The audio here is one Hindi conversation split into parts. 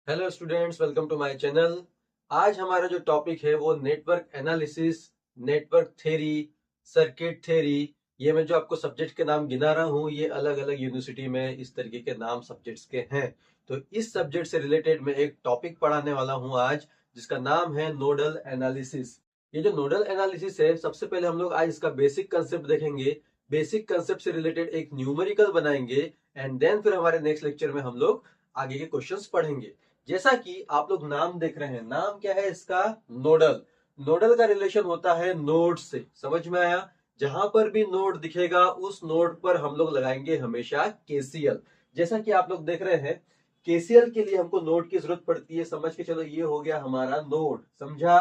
Hello students, welcome to my channel. आज हमारा जो टॉपिक है वो network analysis, network theory, circuit theory. ये मैं जो आपको सब्जेक्ट के नाम गिना रहा हूँ ये अलग अलग यूनिवर्सिटी में इस तरीके के नाम सब्जेक्ट्स के हैं। तो इस सब्जेक्ट से रिलेटेड मैं एक टॉपिक पढ़ाने वाला हूँ आज, जिसका नाम है नोडल एनालिसिस। ये जो नोडल एनालिसिस है, सबसे पहले हम लोग आज इसका बेसिक कंसेप्ट देखेंगे। बेसिक कंसेप्ट से रिलेटेड एक न्यूमेरिकल बनाएंगे एंड देन फिर हमारे नेक्स्ट लेक्चर में हम लोग आगे के क्वेश्चंस पढ़ेंगे। जैसा कि आप लोग नाम देख रहे हैं, नाम क्या है इसका? नोडल। नोडल का रिलेशन होता है नोड से, समझ में आया? जहां पर भी नोड दिखेगा उस नोड पर हम लोग लगाएंगे हमेशा केसीएल। जैसा कि आप लोग देख रहे हैं, केसीएल के लिए हमको नोड की जरूरत पड़ती है। समझ के चलो, ये हो गया हमारा नोड, समझा?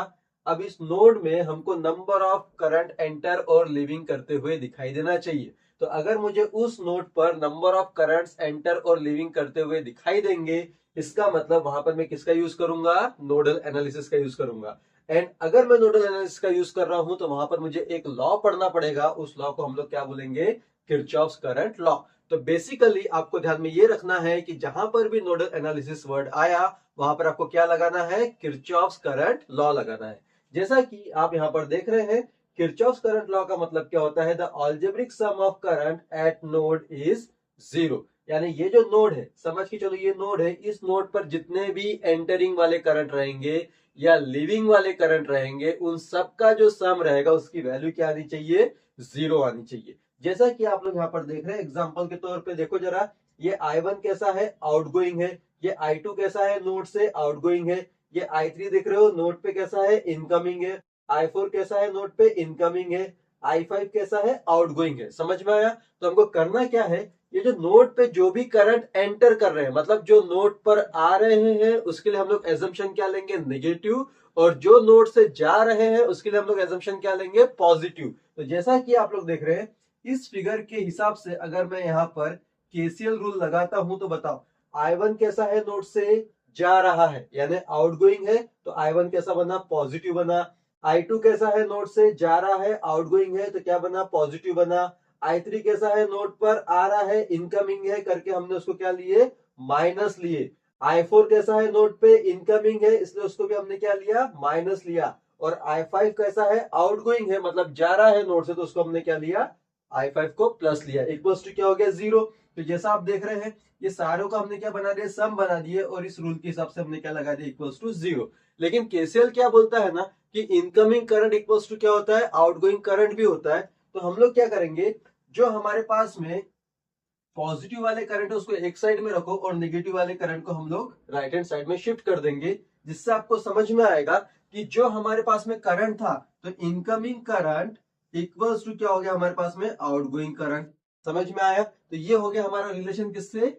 अब इस नोड में हमको नंबर ऑफ करंट एंटर और लिविंग करते हुए दिखाई देना चाहिए। तो अगर मुझे उस नोड पर नंबर ऑफ करंट्स एंटर और लिविंग करते हुए दिखाई देंगे, इसका मतलब वहां पर मैं किसका यूज करूंगा? नोडल एनालिसिस का यूज करूंगा। एंड अगर मैं नोडल एनालिसिस का यूज कर रहा हूं तो वहां पर मुझे एक लॉ पढ़ना पड़ेगा। उस लॉ को हम लोग क्या बोलेंगे? Kirchhoff's current law. तो बेसिकली आपको ध्यान में ये रखना है कि जहां पर भी नोडल एनालिसिस वर्ड आया वहां पर आपको क्या लगाना है? किरचॉफ्स करंट लॉ लगाना है। जैसा कि आप यहां पर देख रहे हैं, किरचॉफ्स करंट लॉ का मतलब क्या होता है? The algebraic sum of current at node is zero. यानी ये जो नोड है, समझ के चलो ये नोड है, इस नोड पर जितने भी एंटरिंग वाले करंट रहेंगे या लिविंग वाले करंट रहेंगे, उन सबका जो सम रहेगा उसकी वैल्यू क्या आनी चाहिए? जीरो आनी चाहिए। जैसा कि आप लोग यहाँ पर देख रहे हैं, एग्जांपल के तौर पे देखो जरा, ये I1 कैसा है? आउटगोइंग है। ये I2 कैसा है? नोड से आउटगोइंग है। ये I3 देख रहे हो, नोड पे कैसा है? इनकमिंग है। I4 कैसा है? नोड पे इनकमिंग है। I5 कैसा है? आउटगोइंग है। समझ में आया? तो हमको करना क्या है, ये जो नोड पे जो भी करंट एंटर कर रहे हैं, मतलब जो नोड पर आ रहे हैं, उसके लिए हम लोग एजम्पशन क्या लेंगे? नेगेटिव। और जो नोड से जा रहे हैं उसके लिए हम लोग एजम्पशन क्या लेंगे? पॉजिटिव। तो जैसा कि आप लोग देख रहे हैं, इस फिगर के हिसाब से अगर मैं यहाँ पर केसीएल रूल लगाता हूं तो बताओ, I1 कैसा है? नोड से जा रहा है यानी आउटगोइंग है, तो I1 कैसा बना? पॉजिटिव बना। I2 कैसा है? नोड से जा रहा है, आउटगोइंग है, तो क्या बना? पॉजिटिव बना। I3 कैसा है? नोड पर आ रहा है, इनकमिंग है करके हमने उसको क्या लिए? माइनस लिए। I4 कैसा है? नोड पे इनकमिंग है, इसलिए उसको भी हमने क्या लिया? माइनस लिया। और I5 कैसा है? आउटगोइंग है, मतलब जा रहा है नोड से, तो उसको हमने क्या लिया? I5 को प्लस लिया। इक्वल्स टू क्या हो गया? जीरो। तो जैसा आप देख रहे हैं, ये सारों का हमने क्या बना दिया? सम बना दिए, और इस रूल के हिसाब से हमने क्या लगा दिया? Equals to zero. लेकिन केसीएल क्या बोलता है ना कि इनकमिंग करंट इक्वल्स टू क्या होता है? आउटगोइंग करंट भी होता है। तो हम लोग क्या करेंगे, जो हमारे पास में पॉजिटिव वाले करंट है उसको एक साइड में रखो और नेगेटिव वाले करंट को हम लोग राइट हैंड साइड में शिफ्ट कर देंगे, जिससे आपको समझ में आएगा कि जो हमारे पास में करंट था, तो इनकमिंग करंट इक्वल्स टू क्या हो गया हमारे पास में? Outgoing current. समझ में आया? तो ये हो गया हमारा रिलेशन किससे?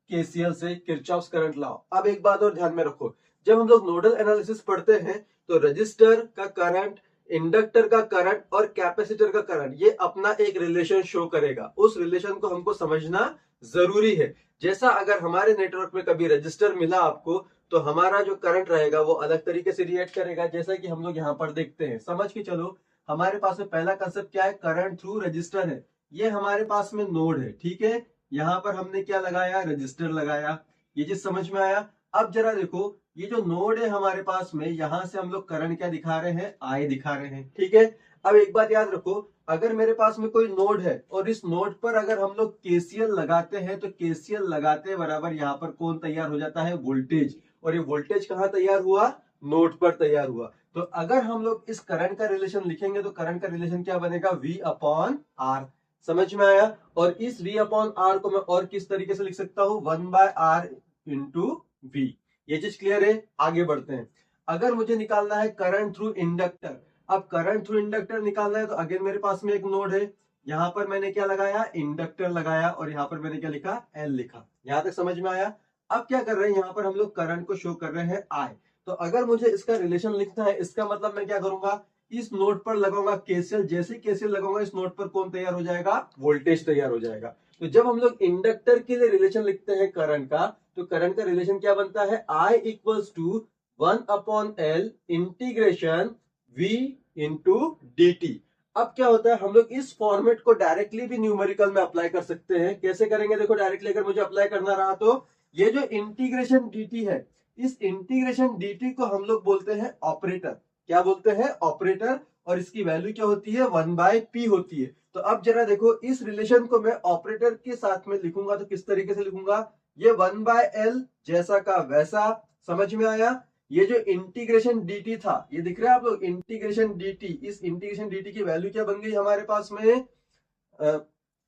केसीएल से, किरचॉफ्स करंट लॉ। अब एक बात और ध्यान में रखो, जब हम लोग नोडल एनालिसिस पढ़ते हैं तो रजिस्टर का करंट, इंडक्टर का करंट और कैपेसिटर का करंट, ये अपना एक रिलेशन शो करेगा। उस रिलेशन को हमको समझना जरूरी है। जैसा अगर हमारे नेटवर्क में कभी रजिस्टर मिला आपको, तो हमारा जो करंट रहेगा वो अलग तरीके से रिएक्ट करेगा, जैसा कि हम लोग यहाँ पर देखते हैं। समझ के चलो, हमारे पास में पहला कंसेप्ट क्या है? करंट थ्रू रजिस्टर है। ये हमारे पास में नोड है, ठीक है। यहाँ पर हमने क्या लगाया? रजिस्टर लगाया। ये चीज समझ में आया? अब जरा देखो, ये जो नोड है हमारे पास में, यहां से हम लोग करंट क्या दिखा रहे हैं? आई दिखा रहे हैं, ठीक है। अब एक बात याद रखो, अगर मेरे पास में कोई नोड है और इस नोड पर अगर हम लोग केसीएल लगाते हैं, तो केसीएल लगाते बराबर यहाँ पर कौन तैयार हो जाता है? वोल्टेज। और ये वोल्टेज कहां तैयार हुआ? नोड पर तैयार हुआ। तो अगर हम लोग इस करंट का रिलेशन लिखेंगे तो करंट का रिलेशन क्या बनेगा? V upon R. समझ में आया? और इस V अपॉन आर को मैं और किस तरीके से लिख सकता हूं? 1/r into we. ये चीज क्लियर है? आगे बढ़ते हैं। अगर मुझे निकालना है करंट थ्रू इंडक्टर, अब करंट थ्रू इंडक्टर निकालना है तो अगेन मेरे पास में एक नोड है, यहां पर मैंने क्या लगाया? इंडक्टर लगाया, और यहां पर मैंने क्या लिखा? एल लिखा। यहां तक समझ में आया? अब क्या कर रहे हैं, यहां पर हम लोग करंट को शो कर रहे हैं आई। तो अगर मुझे इसका रिलेशन लिखना है, इसका मतलब मैं क्या करूंगा? इस नोड पर लगाऊंगा केसीएल। जैसे केसीएल लगाऊंगा, इस नोड पर कौन तैयार हो जाएगा? वोल्टेज तैयार हो जाएगा। तो जब हम लोग इंडक्टर के लिए रिलेशन लिखते हैं करंट का, तो करंट का रिलेशन क्या बनता है? I equals to 1/L integration V into D T. अब क्या होता है, हम लोग इस फॉर्मेट को डायरेक्टली भी न्यूमेरिकल में अप्लाई कर सकते हैं। कैसे करेंगे? देखो, डायरेक्टली अगर मुझे अप्लाई करना रहा तो ये जो इंटीग्रेशन dt है, इस इंटीग्रेशन dt को हम लोग बोलते हैं ऑपरेटर। क्या बोलते हैं? ऑपरेटर। और इसकी वैल्यू क्या होती है? 1/p होती है। तो अब जरा देखो, इस रिलेशन को मैं ऑपरेटर के साथ में लिखूंगा तो किस तरीके से लिखूंगा? ये 1/l जैसा का वैसा। समझ में आया? ये जो इंटीग्रेशन dt था, ये दिख रहा है आप लोग, इंटीग्रेशन dt, इस इंटीग्रेशन dt की वैल्यू क्या बन गई हमारे पास में?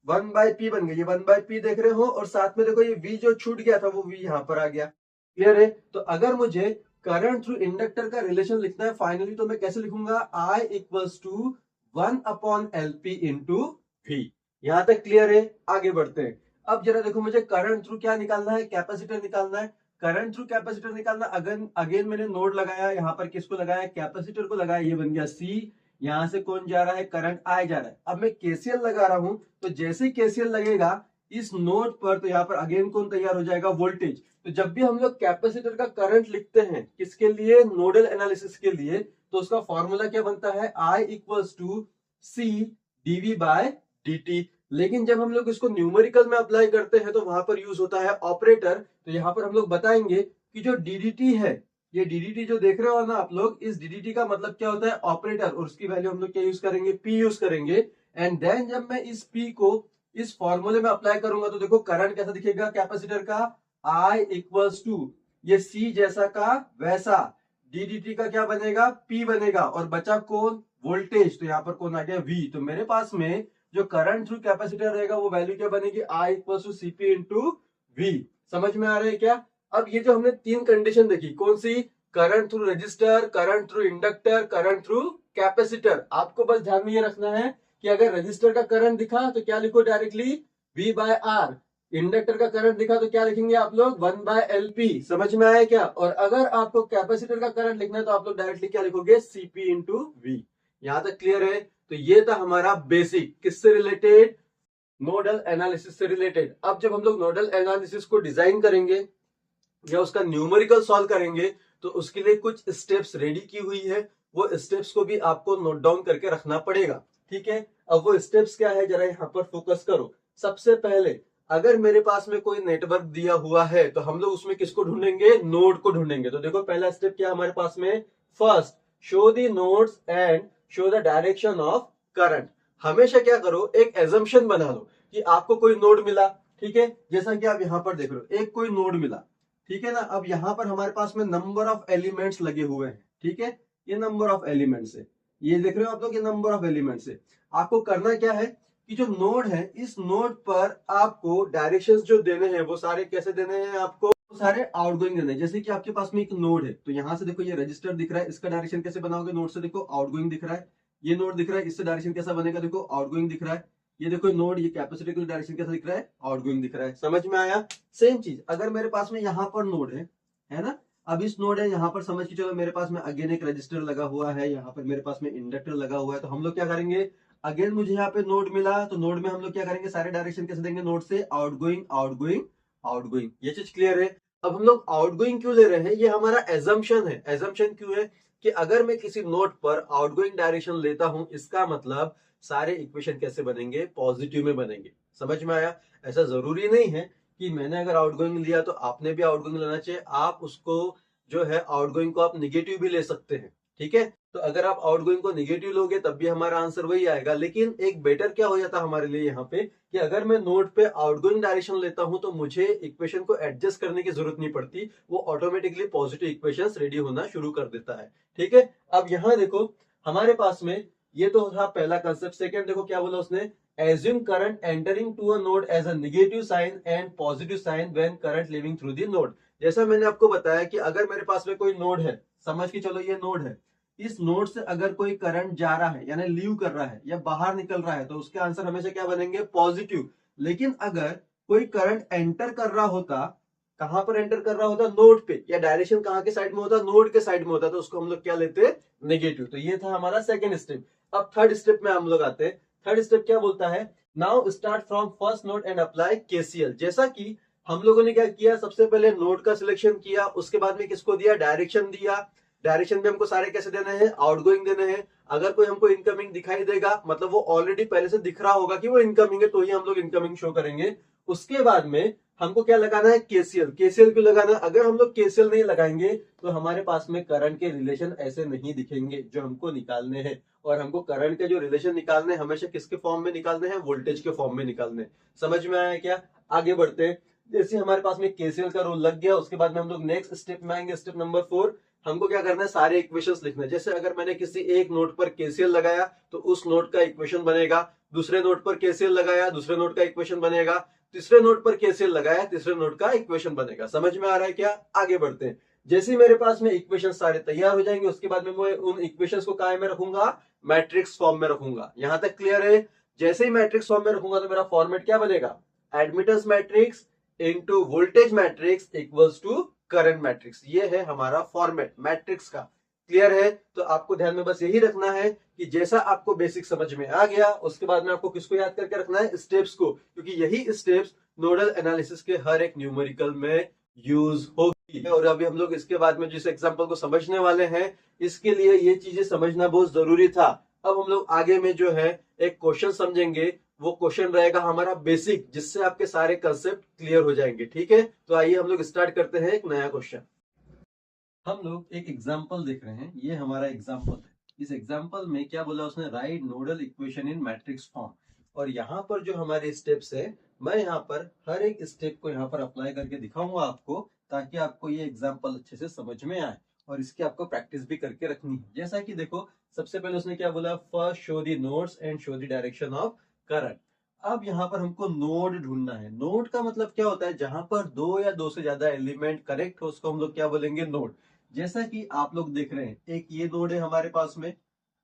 1/p बन गई। ये 1/p देख रहे हो, और साथ में देखो ये v जो छूट गया था वो v यहां पर आ गया। क्लियर है? तो अगर मुझे करंट थ्रू इंडक्टर का रिलेशन लिखना है फाइनली, तो मैं कैसे लिखूंगा? I equals to 1/LP into v। यहां तक क्लियर है? आगे बढ़ते हैं। अब जरा देखो, मुझे करंट थ्रू क्या निकालना है? कैपेसिटर निकालना है। करंट थ्रू कैपेसिटर निकालना, अगेन मैंने नोड लगाया, यहाँ पर किसको लगाया? कैपेसिटर को लगाया। ये बन गया C। यहां से कौन जा रहा है? करंट I जा रहा है। अब मैं केसीएल लगा रहा हूं, तो जैसे ही केसीएल लगेगा इस नोड पर, तो यहाँ पर अगेन कौन तैयार हो जाएगा? वोल्टेज। तो जब भी हम लोग कैपेसिटर का करंट लिखते हैं, किसके लिए? नोडल एनालिसिस के लिए, तो उसका फॉर्मूला क्या बनता है? I equals to C dV by dt। लेकिन जब हम लोग इसको न्यूमेरिकल में अप्लाई करते हैं तो वहां पर यूज होता है ऑपरेटर। तो यहाँ पर हम लोग बताएंगे कि जो DDT है, ये DDT जो देख रहे हो ना आप लोग, इस DDT का मतलब क्या होता है? ऑपरेटर। और उसकी वैल्यू हम लोग क्या यूज करेंगे? P यूज करेंगे। एंड देन जब मैं इस P को इस फॉर्मूले में अप्लाई करूंगा तो देखो करंट कैसा दिखेगा कैपेसिटर का? I इक्वल्स टू ये C जैसा का वैसा, DDT का क्या बनेगा? P बनेगा। और बचा कौन? वोल्टेज। तो यहाँ पर कौन आ गया? V। तो मेरे पास में जो करंट थ्रू कैपेसिटर रहेगा वो वैल्यू क्या बनेगी? I equals to CP into V। समझ में आ रहा है क्या? अब ये जो हमने तीन कंडीशन देखी, कौन सी? Current through resistor, current through inductor, current through capacitor. आपको बस ध्यान में ये रखना है कि अगर रजिस्टर का करंट दिखा तो क्या लिखो? Directly V/R। इंडक्टर का करंट दिखा तो क्या लिखेंगे आप लोग? 1/LP। समझ में आया क्या? और अगर आपको कैपेसिटर का करंट लिखना है तो आप लोग डायरेक्टली क्या लिखोगे? CP into V। यहां तक क्लियर है? तो ये था हमारा बेसिक, किससे रिलेटेड? नोडल एनालिसिस से रिलेटेड। अब जब हम लोग नोडल एनालिसिस को डिजाइन करेंगे या उसका न्यूमेरिकल सॉल्व करेंगे, तो उसके लिए कुछ स्टेप्स रेडी की हुई है। वो स्टेप्स को भी आपको नोट डाउन करके रखना पड़ेगा। ठीक है? अब वो स्टेप्स क्या है, जरा यहाँ पर फोकस करो। सबसे पहले, अगर मेरे पास में कोई नेटवर्क दिया हुआ है तो हम लोग उसमें किसको ढूंढेंगे? नोड को ढूंढेंगे। तो देखो पहला स्टेप क्या हमारे पास में? First, show the nodes and show the direction of current. हमेशा क्या करो? एक एजम्पशन बना लो कि आपको कोई नोड मिला। ठीक है? जैसा कि आप यहाँ पर देख रहे हो, एक कोई नोड मिला। ठीक है ना? अब यहाँ पर हमारे पास में नंबर ऑफ एलिमेंट्स लगे हुए हैं। ठीक है? ये नंबर ऑफ एलिमेंट्स है। ये देख रहे हो आप लोग, ये नंबर ऑफ एलिमेंट्स है। आपको करना क्या है कि जो नोड है, इस नोड पर आपको डायरेक्शंस जो देने हैं वो सारे कैसे देने हैं? आपको सारे आउटगोइंग देने हैं। जैसे कि आपके पास में एक नोड है, तो यहां से देखो ये रजिस्टर दिख रहा है, इसका डायरेक्शन कैसे बनाओगे? नोड से देखो आउटगोइंग दिख रहा है। ये नोड दिख रहा है, इससे डायरेक्शन कैसा बनेगा? देखो आउटगोइंग दिख रहा है। ये देखो नोड, ये कैपेसिटर का डायरेक्शन कैसा दिख रहा है? आउटगोइंग दिख रहा है। समझ में आया? सेम चीज अगर मेरे पास में यहाँ पर नोड है ना? अब इस नोड है, यहाँ पर समझ के चलो मेरे पास में अगेन एक रजिस्टर लगा हुआ है, यहाँ पर मेरे पास में इंडक्टर लगा हुआ है। तो हम लोग क्या करेंगे? अगेन मुझे यहाँ पे नोड मिला, तो नोड में हम लोग क्या करेंगे? सारे डायरेक्शन कैसे देंगे? नोड से आउटगोइंग आउटगोइंग आउटगोइंग। ये चीज क्लियर है? अब हम लोग आउटगोइंग क्यों ले रहे हैं? ये हमारा एजम्पशन है। एजम्पशन क्यों है? कि अगर मैं किसी नोड पर आउटगोइंग डायरेक्शन लेता हूं, इसका मतलब सारे इक्वेशन कैसे बनेंगे? पॉजिटिव में बनेंगे। समझ में आया? ऐसा जरूरी नहीं है कि मैंने अगर आउटगोइंग लिया तो आपने भी आउटगोइंग लेना चाहिए। आप उसको जो है आउटगोइंग को आप निगेटिव भी ले सकते हैं। ठीक है? तो अगर आप आउटगोइंग को निगेटिव लोगे तब भी हमारा आंसर वही आएगा। लेकिन एक बेटर क्या हो जाता हमारे लिए यहाँ पे, कि अगर मैं नोड पे आउटगोइंग डायरेक्शन लेता हूं तो मुझे इक्वेशन को एडजस्ट करने की जरूरत नहीं पड़ती, वो ऑटोमेटिकली पॉजिटिव इक्वेशंस रेडी होना शुरू कर देता है। ठीक है? अब यहाँ देखो हमारे पास में ये तो था पहला कंसेप्ट। सेकंड देखो क्या बोला उसने? Assume current entering to a node as a negative sign and positive sign when current leaving through the node. जैसा मैंने आपको बताया कि अगर मेरे पास में कोई नोड है, समझ के चलो ये नोड है, इस नोड से अगर कोई करंट जा रहा है यानी लीव कर रहा है या बाहर निकल रहा है, तो उसके आंसर हमेशा क्या बनेंगे? पॉजिटिव। लेकिन अगर कोई करंट एंटर कर रहा होता, कहां पर एंटर कर रहा होता? नोड पे, या डायरेक्शन कहां के साइड में होता? नोड के साइड में होता, तो उसको हम लोग क्या लेते? नेगेटिव। तो ये था हमारा सेकंड स्टेप। अब थर्ड स्टेप में हम लोग आते हैं। थर्ड स्टेप क्या बोलता है? Now start from first node and apply KCL. जैसा कि हम लोगों ने क्या किया, सबसे पहले नोड का सिलेक्शन किया, उसके बाद में किसको दिया? डायरेक्शन दिया। डायरेक्शन में हमको सारे कैसे देने हैं? आउटगोइंग देने हैं। अगर कोई हमको इनकमिंग दिखाई देगा, मतलब वो ऑलरेडी पहले से दिख रहा होगा कि वो इनकमिंग है, तो ही हम लोग इनकमिंग शो करेंगे। उसके बाद में हमको क्या लगाना है, केसीएल। केसीएल क्यों लगाना है? अगर हम लोग केसीएल नहीं लगाएंगे तो हमारे पास में करंट के रिलेशन ऐसे नहीं दिखेंगे जो हमको निकालने हैं। और हमको करंट के जो रिलेशन निकालने हैं हमेशा किसके फॉर्म में निकालने हैं, वोल्टेज के फॉर्म में निकालने हैं। समझ में आया क्या? आगे बढ़ते हैं। जैसे हमारे पास में केसीएल का रूल लग गया, उसके बाद में हम लोग नेक्स्ट स्टेप में आएंगे, स्टेप नंबर 4। हमको क्या करना है, सारे इक्वेशंस लिखना है। जैसे अगर मैंने किसी एक नोड पर केसीएल लगाया तो उस नोड का इक्वेशन बनेगा, दूसरे नोड पर केसीएल लगाया दूसरे नोड का इक्वेशन बनेगा, तीसरे नोड पर केसीएल लगाया तीसरे नोड का इक्वेशन बनेगा। समझ में आ रहा है क्या? आगे बढ़ते हैं। जैसे मेरे पास में इक्वेशन सारे तैयार हो जाएंगे उसके बाद में मैं उन इक्वेशंस को कहां में रखूंगा, मैट्रिक्स फॉर्म में रखूंगा। यहां तक क्लियर है? जैसे ही मैट्रिक्स फॉर्म में रखूंगा तो मेरा फॉर्मेट क्या बनेगा, admittance matrix into voltage matrix equals to current matrix. ये है हमारा फॉर्मेट मैट्रिक्स का। क्लियर है? तो आपको ध्यान में बस यही रखना है कि जैसा आपको बेसिक समझ में आ गया उसके बाद में आपको किसको याद करके रखना है, स्टेप्स को, क्योंकि यही स्टेप्स नोडल एनालिसिस के हर एक न्यूमेरिकल में यूज होगी। और अभी हम लोग इसके बाद में जिस एग्जांपल को समझने वाले हैं इसके लिए ये चीजें समझना बहुत जरूरी था। अब हम लोग आगे में जो है एक क्वेश्चन समझेंगे, वो क्वेश्चन रहेगा हमारा बेसिक, जिससे आपके सारे कंसेप्ट क्लियर हो जाएंगे। ठीक है, तो आइए हम लोग स्टार्ट करते हैं एक नया क्वेश्चन। हम लोग एक एग्जाम्पल देख रहे हैं, ये हमारा एग्जाम्पल है। इस एग्जाम्पल में क्या बोला उसने, right nodal equation in matrix form. और यहाँ पर जो हमारे स्टेप्स है, मैं यहाँ पर हर एक स्टेप को यहाँ पर अप्लाई करके दिखाऊंगा आपको, ताकि आपको ये एग्जाम्पल अच्छे से समझ में आए और इसकी आपको प्रैक्टिस भी करके रखनी है। जैसा कि देखो, सबसे पहले उसने क्या बोला, first show the nodes and show the direction of current. अब यहाँ पर हमको नोड ढूंढना है। नोड का मतलब क्या होता है, जहां पर दो या दो से ज्यादा एलिमेंट कनेक्ट हो उसको हम लोग क्या बोलेंगे, नोड। जैसा कि आप लोग देख रहे हैं, एक ये नोड है हमारे पास में,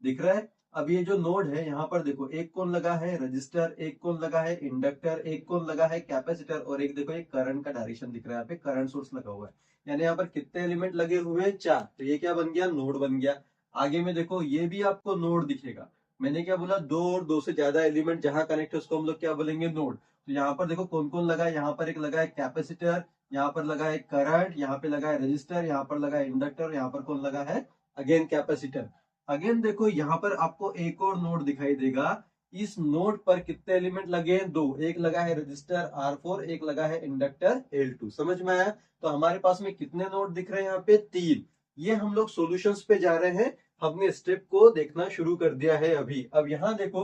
दिख रहा है। अब ये जो नोड है यहाँ पर देखो, एक कौन लगा है, रजिस्टर, एक कौन लगा है, इंडक्टर, एक कौन लगा है, कैपेसिटर, और एक देखो एक करंट का डायरेक्शन दिख रहा है, यहाँ पे करंट सोर्स लगा हुआ है। यानी यहाँ पर कितने एलिमेंट लगे हुए हैं, 4। तो ये क्या बन गया, नोड बन गया। आगे में देखो, ये भी आपको नोड दिखेगा। मैंने क्या बोला, दो और दो से ज्यादा एलिमेंट जहां कनेक्ट है उसको हम लोग क्या बोलेंगे, नोड। तो यहाँ पर देखो कौन कौन लगा है, यहाँ पर एक लगा है कैपेसिटर, यहाँ पर लगा है करंट, यहाँ पे लगा है रजिस्टर, यहाँ पर लगा है इंडक्टर, यहाँ पर कौन लगा है, अगेन कैपेसिटर। अगेन देखो यहाँ पर आपको एक और नोड दिखाई देगा। इस नोड पर कितने एलिमेंट लगे हैं, 2। एक लगा है रजिस्टर R4, एक लगा है इंडक्टर L2। समझ में आया? तो हमारे पास में कितने नोड दिख रहे हैं, यहाँ पे 3। ये हम लोग सॉल्यूशंस पे जा रहे हैं, हमने स्टेप को देखना शुरू कर दिया है अभी। अब यहाँ देखो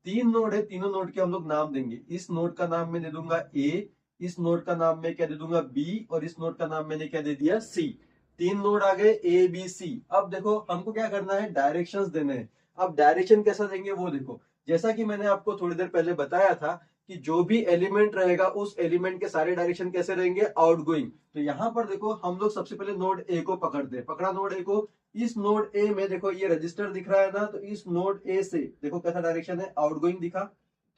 3 नोड है, तीनों नोड के हम लोग नाम देंगे। इस नोड का नाम मैं दे दूंगा A, इस नोड का नाम मैं क्या दे दूंगा, बी, और इस नोड का नाम मैंने क्या दे दिया, सी। 3 नोड आ गए, ए बी सी। अब देखो हमको क्या करना है, डायरेक्शंस देने हैं। अब डायरेक्शन कैसा देंगे वो देखो, जैसा कि मैंने आपको थोड़ी देर पहले बताया था कि जो भी एलिमेंट रहेगा उस एलिमेंट के सारे डायरेक्शन कैसे रहेंगे, आउटगोइंग। तो यहाँ पर देखो हम लोग सबसे पहले नोड ए को पकड़ते हैं। पकड़ा नोड ए को। इस नोड ए में देखो ये रजिस्टर दिख रहा है ना, तो इस नोड ए से देखो कैसा डायरेक्शन है, आउटगोइंग दिखा।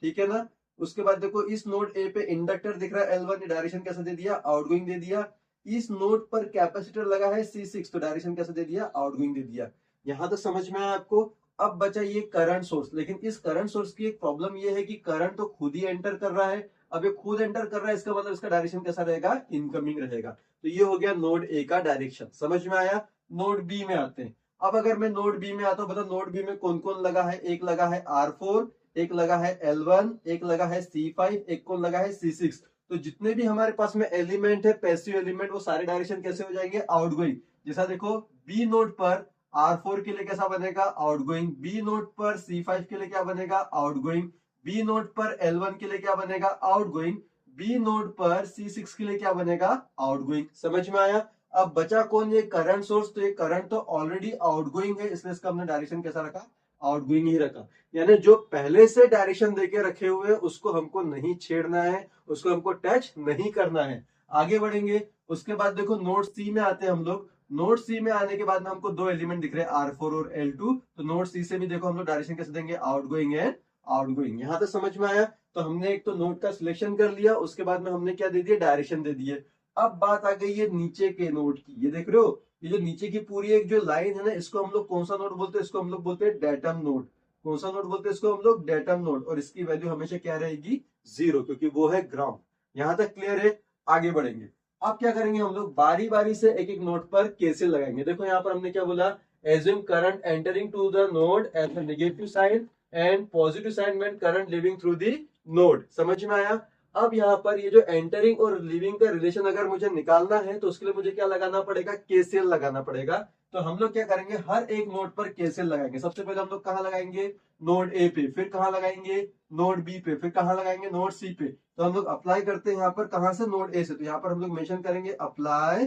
ठीक है ना? उसके बाद देखो इस नोड ए पे इंडक्टर दिख रहा है L1, ये डायरेक्शन कैसा दे दिया, आउटगोइंग दे दिया। इस नोड पर कैपेसिटर लगा है C6, तो डायरेक्शन कैसा दे दिया, आउटगोइंग दे दिया। यहां तक समझ में आया आपको? अब बचा ये करंट सोर्स। लेकिन इस करंट सोर्स की एक प्रॉब्लम ये है कि करंट तो खुद ही एंटर कर रहा है। अब ये खुद एंटर कर रहा है, इसका मतलब इसका डायरेक्शन कैसा रहेगा, इनकमिंग रहेगा। तो ये हो गया नोड ए का डायरेक्शन। समझ में आया? नोड बी में आते हैं। अब अगर मैं नोड बी में आता हूं, बताओ नोड बी में कौन कौन लगा है। एक लगा है R4, एक लगा है L1, एक लगा है C5, एक कौन लगा है C6। तो जितने भी हमारे पास में एलिमेंट है, पैसिव एलिमेंट, वो सारे डायरेक्शन कैसे हो जाएंगे, आउटगोइंग। जैसा देखो बी नोड पर R4 के लिए कैसा बनेगा, आउटगोइंग। बी नोड पर C5 के लिए क्या बनेगा, आउटगोइंग। बी नोड पर L1 के लिए क्या बनेगा, आउटगोइंग। बी नोड पर C6 के लिए क्या बनेगा, आउटगोइंग। समझ में आया? अब बचा कौन, ये करंट सोर्स। तो ये करंट तो ऑलरेडी आउटगोइंग है, इसलिए इसका हमने डायरेक्शन कैसा रखा, आउटगोइंग ही रखा। यानी जो पहले से डायरेक्शन देके रखे हुए हैं उसको हमको नहीं छेड़ना है, उसको हमको टच नहीं करना है। आगे बढ़ेंगे। उसके बाद देखो नोड सी में आते हैं हम लोग। नोड सी में आने के बाद में हमको 2 एलिमेंट दिख रहे हैं, R4 और L2। तो नोड सी से भी देखो हम लोग डायरेक्शन कैसे देंगे, आउटगोइंग एंड आउटगोइंग। यहां तक समझ में आया? तो हमने एक तो नोड का सिलेक्शन कर लिया, उसके बाद में हमने क्या दे दिया, डायरेक्शन दे दिए। अब बात आ गई है नीचे के नोड की। ये देख रहे हो, ये जो नीचे की पूरी एक जो लाइन है ना, इसको हम लोग कौन सा नोड बोलते हैं, इसको हम लोग बोलते हैं डेटम नोड। कौन सा नोड बोलते हैं इसको हम लोग, डेटम नोड। और इसकी वैल्यू हमेशा क्या रहेगी, 0, क्योंकि वो है ग्राउंड। यहां तक क्लियर है? आगे बढ़ेंगे। अब क्या करेंगे हम लोग, बारी बारी से एक एक नोड पर केसीएल लगाएंगे। देखो यहाँ पर हमने क्या बोला, assume current entering to the node as the negative sign and positive sign when current leaving through the node. समझ में आया? अब यहाँ पर ये जो एंटरिंग और लिविंग का रिलेशन अगर मुझे निकालना है तो उसके लिए मुझे क्या लगाना पड़ेगा, केसीएल लगाना पड़ेगा। तो हम लोग क्या करेंगे, हर एक नोड पर केसीएल लगाएंगे। सबसे पहले हम लोग कहाँ लगाएंगे, नोड ए पे, फिर कहाँ लगाएंगे, नोड बी पे, फिर कहाँ लगाएंगे, नोड सी पे। तो हम लोग अप्लाई करते हैं यहाँ पर कहाँ से, नोड ए से। तो यहाँ पर हम लोग मेंशन करेंगे apply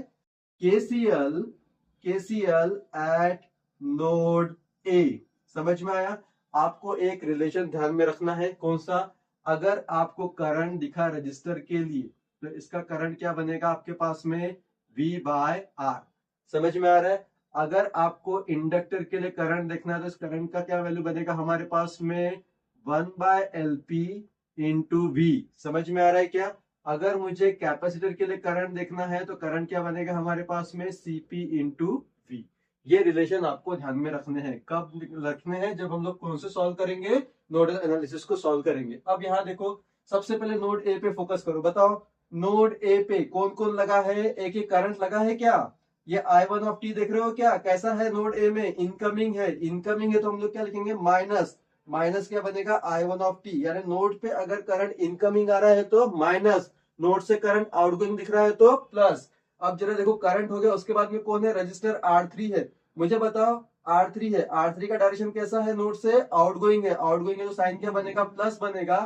KCL, KCL at node A. समझ में आया। आपको एक रिलेशन ध्यान में रखना है, कौन सा, अगर आपको करंट दिखा रजिस्टर के लिए तो इसका करंट क्या बनेगा आपके पास में, V बाय आर। समझ में आ रहा है। अगर आपको इंडक्टर के लिए करंट देखना है तो इस करंट का क्या वैल्यू बनेगा हमारे पास में, 1 by L P into V. समझ में आ रहा है क्या। अगर मुझे कैपेसिटर के लिए करंट देखना है तो करंट क्या बनेगा हमारे पास में, सीपी इंटू वी। ये रिलेशन आपको ध्यान में रखने हैं। कब रखने हैं, जब हम लोग कौन से सॉल्व करेंगे, नोडल एनालिसिस को सॉल्व करेंगे। अब यहाँ देखो, सबसे पहले नोड ए पे फोकस करो। बताओ नोड ए पे कौन कौन लगा है, एक ही करंट लगा है क्या, ये I1 ऑफ टी देख रहे हो क्या, कैसा है नोड ए में, इनकमिंग है। इनकमिंग है तो हम लोग क्या लिखेंगे, माइनस। माइनस क्या बनेगा, I1 ऑफ टी। यानी नोड पे अगर करंट इनकमिंग आ रहा है तो माइनस, नोड से करंट आउटगोइंग दिख रहा है तो प्लस। अब जरा देखो करंट हो गया, उसके बाद में कौन है, रजिस्टर R3 है। मुझे बताओ R3 है, R3 का डायरेक्शन कैसा है, नोड से आउटगोइंग है। आउटगोइंग है तो साइन क्या बनेगा, प्लस बनेगा।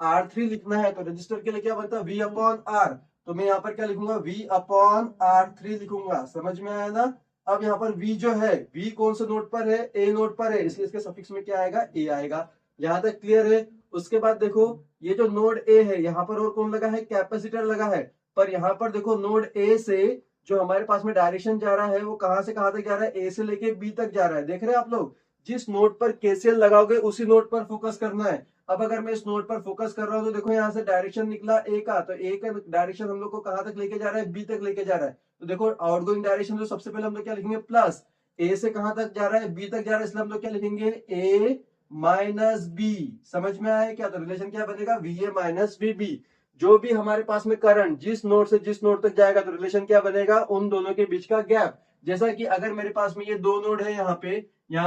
R3 लिखना है तो रजिस्टर के लिए क्या बनता है, V अपॉन R। तो मैं यहाँ पर क्या लिखूंगा, V अपॉन R3 लिखूंगा। समझ में आया ना। अब यहाँ पर V जो है, V कौन से नोड पर है, A नोड पर है, इसलिए इसके सफिक्स में क्या आएगा, A आएगा। यहाँ तक क्लियर है। उसके बाद देखो ये जो नोड A है, यहाँ पर और कौन लगा है, कैपेसिटर लगा है। पर यहाँ पर देखो नोड A से जो हमारे पास में डायरेक्शन जा रहा है वो कहां से कहां तक जा रहा है, ए से लेके बी तक जा रहा है। देख रहे हैं आप लोग, जिस नोड पर केसीएल लगाओगे उसी नोड पर फोकस करना है। अब अगर मैं इस नोड पर फोकस कर रहा हूं तो देखो यहाँ से डायरेक्शन निकला ए का, तो ए का डायरेक्शन हम लोग को कहां तक लेके जा रहा है, बी तक लेके जा रहा है। तो देखो आउटगोइंग डायरेक्शन तो सबसे पहले हम लोग क्या लिखेंगे, प्लस। ए से कहां तक जा रहा है, बी तक जा रहा है, इसलिए हम लोग क्या लिखेंगे, ए माइनस बी। समझ में आया क्या। तो रिलेशन क्या बनेगा, V A minus V B. जो भी हमारे पास में करंट जिस नोड से जिस नोड तक जाएगा तो रिलेशन क्या बनेगा, उन दोनों के बीच का गैप। जैसा कि अगर मेरे पास में ये दो नोड है, यहाँ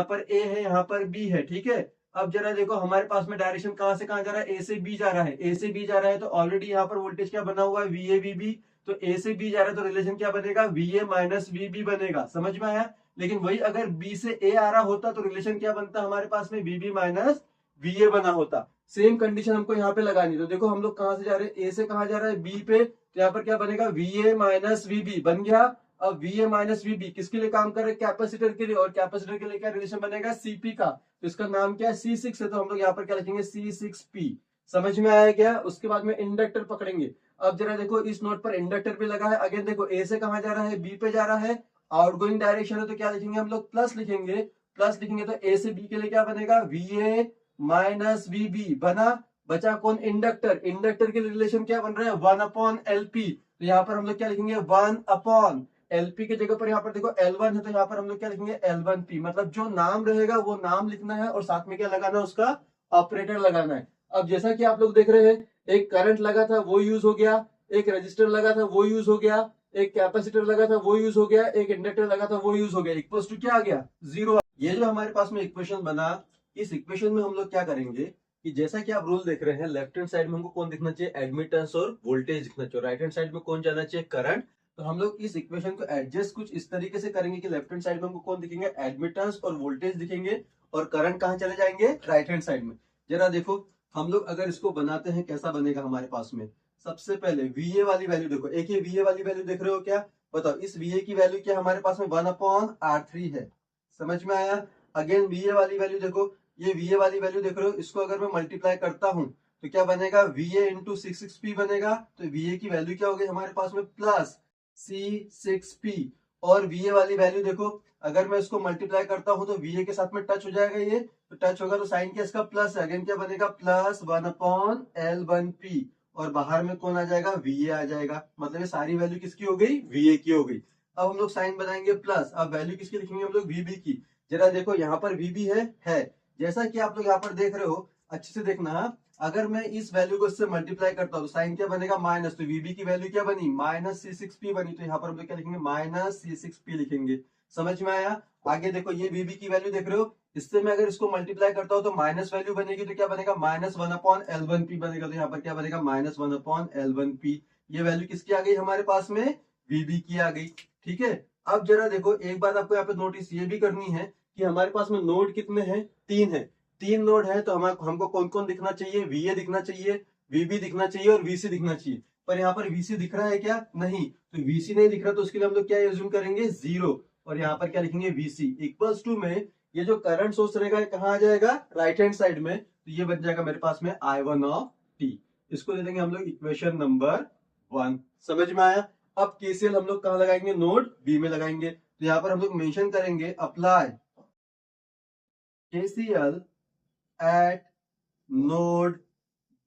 पर ए है, यहाँ पर बी है, ठीक है। अब जरा देखो हमारे पास में डायरेक्शन कहां से कहां जा रहा है, ए से बी जा रहा है। ए से बी जा रहा है तो ऑलरेडी यहाँ पर वोल्टेज क्या बना हुआ है, वी ए वी बी। तो ए से बी जा रहा है तो रिलेशन क्या बनेगा, V A minus V B बनेगा। समझ में आया। लेकिन वही अगर बी से ए आ रहा होता तो रिलेशन क्या बनता हमारे पास में, V B minus V A बना होता। सेम कंडीशन हमको यहाँ पे लगानी। तो देखो हम लोग कहां से जा रहे हैं, ए से कहां जा रहा है, बी पे। तो यहाँ पर क्या बनेगा, V A minus V B बन गया। अब V A minus V B किसके लिए काम कर रहे हैं, कैपेसिटर के लिए। और कैपेसिटर के लिए क्या रिलेशन बनेगा, सीपी का। तो इसका नाम क्या है, C6 है। तो हम लोग यहाँ पर क्या लिखेंगे, C6P। समझ में आया क्या। उसके बाद में इंडक्टर पकड़ेंगे। अब जरा देखो इस नोट पर इंडक्टर भी लगा है। अगेन देखो ए से कहां जा रहा है, बी पे जा रहा है। आउटगोइंग डायरेक्शन है तो क्या लिखेंगे हम लोग, प्लस लिखेंगे। प्लस लिखेंगे तो ए से बी के लिए क्या बनेगा, V A minus V B बना। बचा कौन, इंडक्टर। इंडक्टर के रिलेशन क्या बन रहा है, 1 अपॉन एलपी। तो यहाँ पर हम लोग क्या लिखेंगे, 1 अपॉन एलपी के जगह पर यहाँ पर देखो L1 है तो यहाँ पर हम लोग क्या लिखेंगे, L1P। मतलब जो नाम रहेगा वो नाम लिखना है और साथ में क्या लगाना है, उसका ऑपरेटर लगाना है। अब जैसा कि आप लोग देख रहे हैं, एक करंट लगा था वो यूज हो गया, एक रजिस्टर लगा था वो यूज हो गया, एक कैपेसिटर लगा था वो यूज हो गया, एक इंडक्टर लगा था वो यूज हो गया। इक्वल टू क्या आ गया, 0। ये जो हमारे पास में इक्वेशन बना, इस इक्वेशन में हम लोग क्या करेंगे कि जैसा कि आप रूल देख रहे हैं, लेफ्ट हैंड साइड में हमको कौन दिखना चाहिए, एडमिटेंस और वोल्टेज दिखना चाहिए। राइट हैंड साइड में कौन जाना चाहिए, करंट। तो हम लोग इस इक्वेशन को एडजस्ट कुछ इस तरीके से करेंगे कि लेफ्ट हैंड साइड में हमको कौन दिखेंगे, एडमिटेंस और वोल्टेज दिखेंगे, और करंट कहां चले जाएंगे, राइट हैंड साइड में। जरा देखो हम लोग अगर इसको बनाते हैं कैसा बनेगा हमारे पास में। सबसे पहले VA वाली वैल्यू देखो, एक ये VA वाली वैल्यू देख रहे हो क्या, बताओ इस VA की वैल्यू क्या हमारे पास में, 1 अपॉन R3 है। समझ में आया। अगेन VA वाली वैल्यू देखो, ये VA वाली वैल्यू देख रहे हो, इसको अगर मैं मल्टीप्लाई करता हूं तो क्या बनेगा, VA इंटू 6 बनेगा। तो VA की वैल्यू क्या हो गई हमारे पास में, प्लस C6P। और VA वाली वैल्यू देखो, अगर मैं इसको मल्टीप्लाई करता हूं तो VA के साथ में टच हो जाएगा, ये तो टच होगा तो साइन क्या इसका प्लस है। अगेन क्या बनेगा, प्लस 1 अपॉन L1P। और बाहर में कौन आ जाएगा, VA आ जाएगा। मतलब ये सारी वैल्यू किसकी हो गई, VA की हो गई। अब हम लोग साइन बनाएंगे प्लस, अब वैल्यू किसकी लिखेंगे हम लोग, VB की। जरा देखो यहाँ पर VB है। जैसा कि आप लोग यहाँ पर देख रहे हो, अच्छे से देखना। अगर मैं इस वैल्यू को इससे मल्टीप्लाई करता हूँ तो साइन क्या बनेगा माइनस, तो वीबी की वैल्यू क्या बनी माइनस C6P बनी, तो यहाँ पर हम लोग क्या लिखेंगे माइनस C6P लिखेंगे। समझ में आया? आगे देखो ये वीबी की वैल्यू देख रहे हो, इससे मैं अगर इसको मल्टीप्लाई करता हूँ तो माइनस वैल्यू बनेगी, तो क्या बनेगा माइनस 1/L1P बनेगा, तो यहाँ पर क्या बनेगा माइनस 1/L1P। ये वैल्यू किसकी आ गई हमारे पास में, वीबी की आ गई। ठीक है, अब जरा देखो एक बात आपको यहाँ पे नोटिस ये भी करनी है कि हमारे पास में नोड कितने हैं, 3 है। 3 नोड है तो हमको कौन कौन दिखना चाहिए, VA दिखना चाहिए, VB दिखना चाहिए और VC दिखना चाहिए। पर यहाँ पर VC दिख रहा है क्या, नहीं, तो VC नहीं दिख रहा तो उसके लिए हम लोग क्या एज्यूम करेंगे 0, और यहाँ पर क्या लिखेंगे VC इक्वल्स टू में ये जो करंट सोर्स रहेगा कहाँ आ जाएगा राइट हैंड साइड में, तो ये बन जाएगा मेरे पास में I1 ऑफ t। इसको दे देंगे हम लोग इक्वेशन नंबर 1। समझ में आया? अब KCL हम लोग कहाँ लगाएंगे, नोड बी में लगाएंगे, तो यहाँ पर हम लोग मेंशन करेंगे apply KCL at node